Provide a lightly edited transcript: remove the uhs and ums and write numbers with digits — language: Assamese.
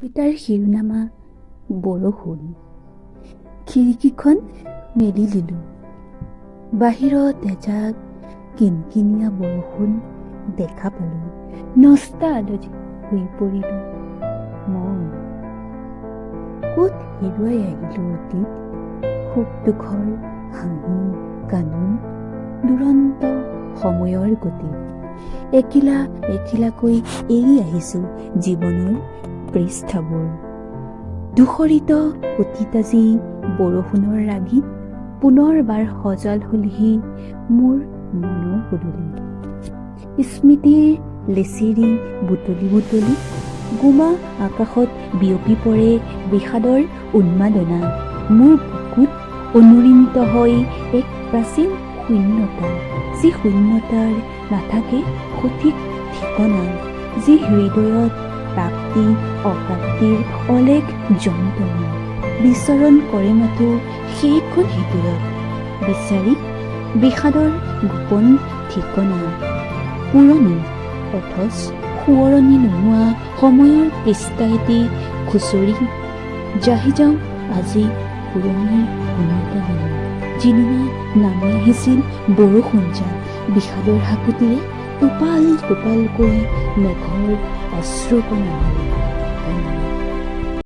কবিতাৰ শিৰোনামা বৰষুণ। খিৰিকীখন মেলি দিলোঁ। বাহিৰত এজাক কিনকিনীয়া বৰষুণ দেখা পালোঁ। নষ্টালজিক হৈ পৰিলোঁ মই। ক'ত হেৰুৱাই আহিলোঁ অতীত, সুখ দুখৰ হাঁহি কান্দোন, দুৰন্ত সময়ৰ গতিত। একিলা একিলাকৈ এৰি আহিছোঁ জীৱনৰ পৃষ্ঠাবোৰ। ধূসৰিত অতীত আজি বৰষুণৰ ৰাগীত পুনৰবাৰ সজাল হ'লহি মোৰ মনৰ পদূলি। স্মৃতিৰ লেচিৰি বুটলি বুটলি গোমা আকাশত বিয়পি পৰে বিষাদৰ উন্মাদনা। মোৰ বুকুত অনুৰিত হয় এক প্ৰাচীন শূন্যতা, যি শূন্যতাৰ নাথাকে সঠিক ঠিকনা, যি হৃদয়ত প্ৰাপ্তি অপ্ৰাপ্তিৰ অলেখ যন্ত্ৰণা বিচৰণ কৰে মাথো সেইখন হৃদয়ত, বিচাৰি বিষাদৰ গোপন ঠিকনা। পুৰণি অথচ সোঁৱৰণি নোহোৱা সময়ৰ পৃষ্ঠা এটি খুচৰি জাহি যাওঁ আজি পুৰণি শূন্যতা দিনা, যিদিনা নামি আহিছিল বৰষুণ জাক বিষাদৰ হাকুটিৰে টোপাল টোপালকৈ মেঘৰ অশ্ৰুকণা।